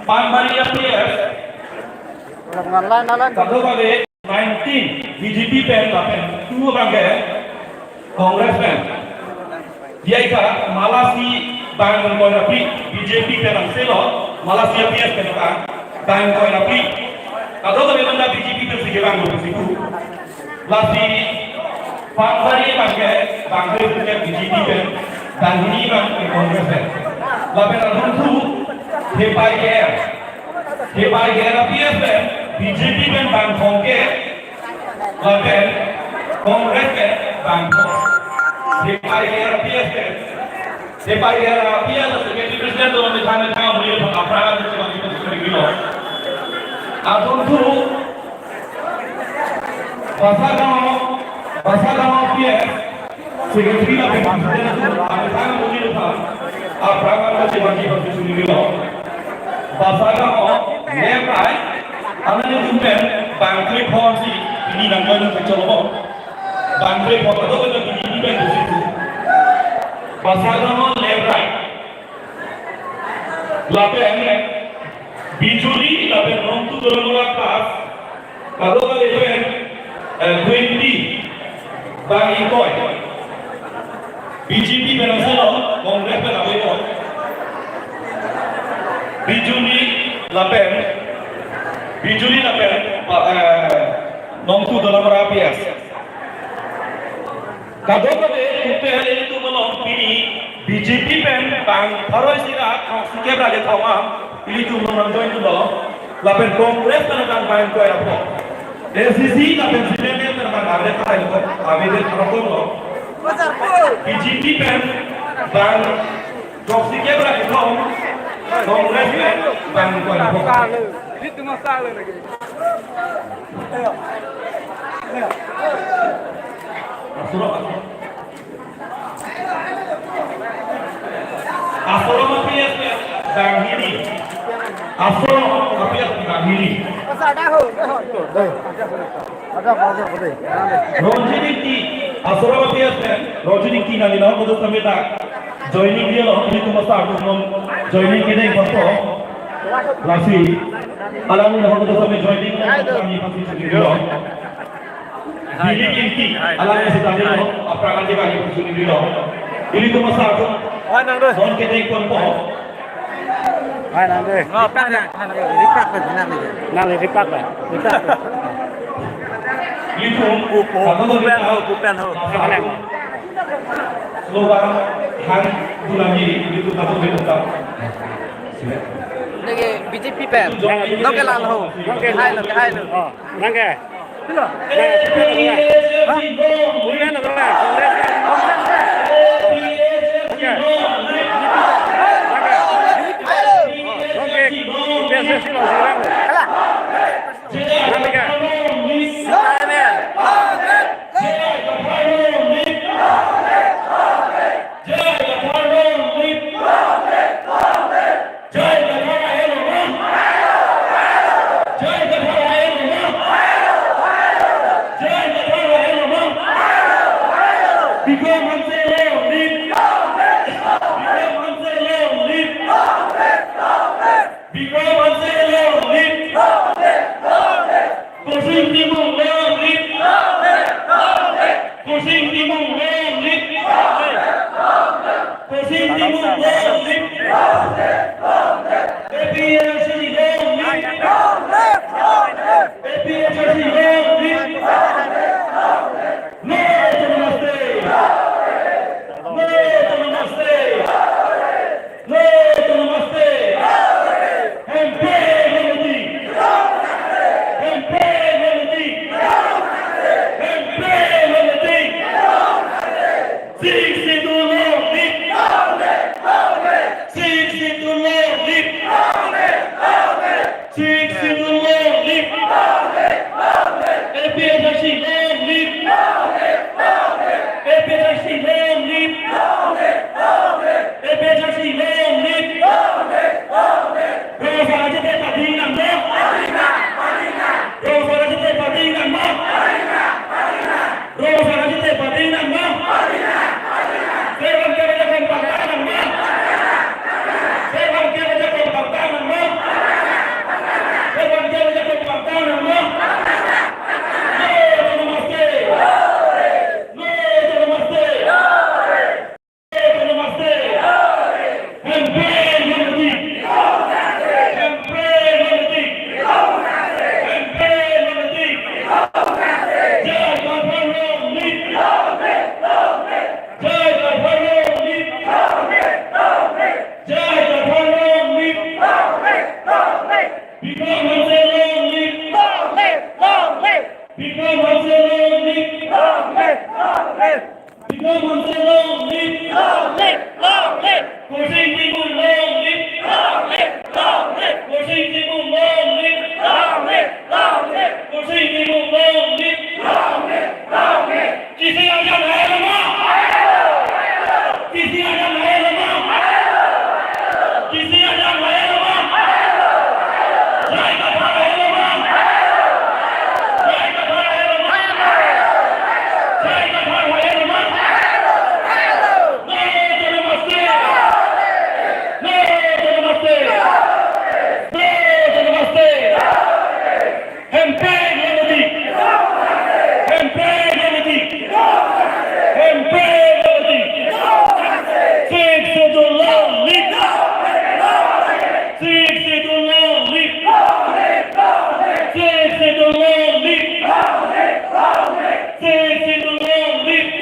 Panmaria PS Kadobabe 19 BJP pen lapen 2 bangke Congress pen dia ika Malasi bang koi rapi BJP pen ang selo Malasi PS pen bang koi rapi Kadobabe banda BJP pen sige bang siku Lasi Panmaria bangke bangke BJP pen bang ini bang Congress pen lapen alun tu Hepai PS pen BJP pen bang kongke lapen Congress pen bang Hepai PS pen Hepai PS sebagai presiden dalam misalnya jangan beliau pengaparan sebagai presiden gitu. Atau tu pasal PS sebagai lapen presiden misalnya beliau pengaparan sebagai presiden gitu. Pasal Lepai, anaknya jumpen bangkri polisi ini namanya kecolobo. Bangkri polisi itu kan ini bangkri situ. Pasal Lepai, lapen bijuli lapen nontu dalam lapas. Kalau lepen 20 bang ikoi. BJP berasal Kongres berasal. Bijuli lapen nongtu dalam rapias. Kadobabe kupe hal itu melong ini BJP pen bang harus sirat sikap rakyat awam ini tu menonton itu loh. Lapen Kongres tenaga bang kau apa? LCC lapen siapa tenaga ada kau itu abis itu apa loh? BJP pen bang sikap rakyat awam Kongres pen bang kau apa? Itu masalah lagi. Asoro mapias bang ini. Asoro mapias bang ini. Rojiniki asoro mapias Rojiniki nani lah muda samita joining dia loh ini tu masa aku joining kita ini pasal Lasi alam ini muda samita joining kami pasti sendiri loh. Ini inti alam ini sedang loh apa akan dia kami pasti sendiri loh. Ini tu masa aku Son kita ini pun poh. Hai nanti. Ripak ya, ripak nanti ripak lah. Itu kupen ho. Slogan Han Bulagi itu satu bentuk. Nage BJP pen. Nongke lan ho. Nongke hai lo. Oh, nongke. Hello. Hah? Bukan apa? Kisi Ajam Hayat Bang. Jai Kathar Hayat Bang. Jai Kathar Hayat Bang. Jai Kathar Hayat Bang. Namaste. Namaste. Namaste. Hempe Gandhi. Hempe Gandhi. Hempe Gandhi. Sikh Sidullah League. Sikh Sidullah League. Sikh Sidullah League. Sikh Sidullah League.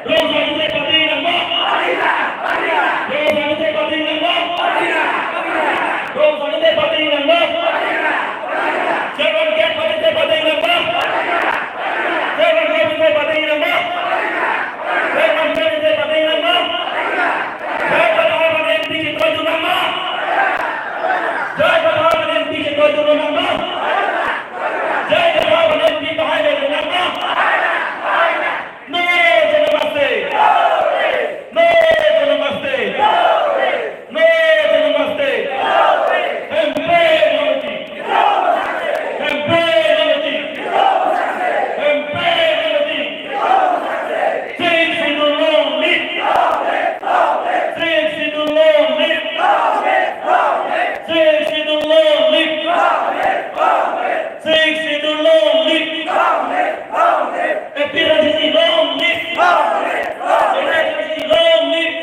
Rosa Mute Pati Nambah. Rosa Mute Pati Nambah. Rosa Mute Pati Nambah. Seven Get Mute Pati Nambah. Seven Get Mute Pati Nambah. Seven Get Mute Pati Nambah. Jai Kathar Mati Citra Junama. Jai Kathar Mati Citra Junama. Jai Kathar Mati Bahai Junama. No Namaste. No Namaste. No Namaste. Hempe Gandhi. Hempe Gandhi. Hempe Gandhi. Sikh Sidullah League. Sikh Sidullah League. Sikh Sidullah League. Sikh Sidullah League. Epirajisi Long League. Epirajisi Long League.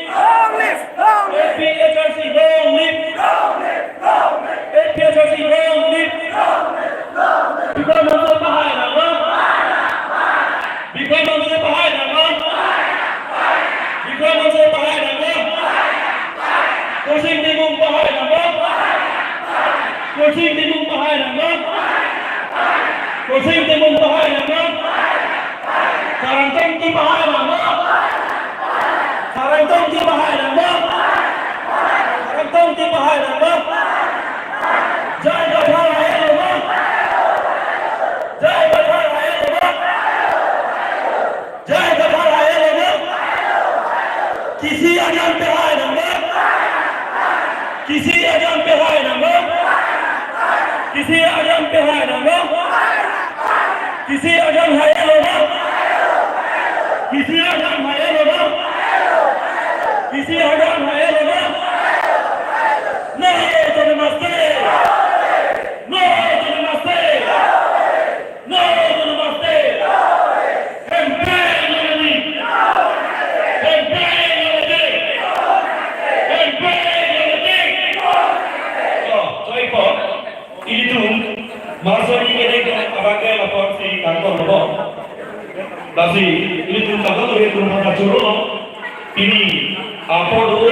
Epirajisi Long League. Epirajisi Long League. Because of the Bahai Nama. Because of the Bahai Nama. Because of the Bahai Nama. Kucing Timung Bahai Nama. Kucing Timung Bahai Nama. Kucing Timung Bahai Nama. Sarantong Ti Bahai Nama. Sarantong Ti Bahai Nama. Sarantong Ti Bahai Nama. Jai Kathar Hayat Bang. Jai Kathar Hayat Bang. Jai Kathar Hayat Bang. Kisi Ajam pe hai Nama. Kisi Ajam pe hai Nama. Kisi Ajam pe hai Nama. Kisi Ajam Hayat Bang. Kisi Ajam Hayat Bang. Kisi Ajam Hayat Bang. No Namaste. No Namaste. No Namaste. Hempe Gandhi. Hempe Gandhi. Hempe Gandhi. Joy for itu Marsoni ini abagai lapor si kantor lobo. Tapi itu kantor itu rumah kacuro ini apa dulu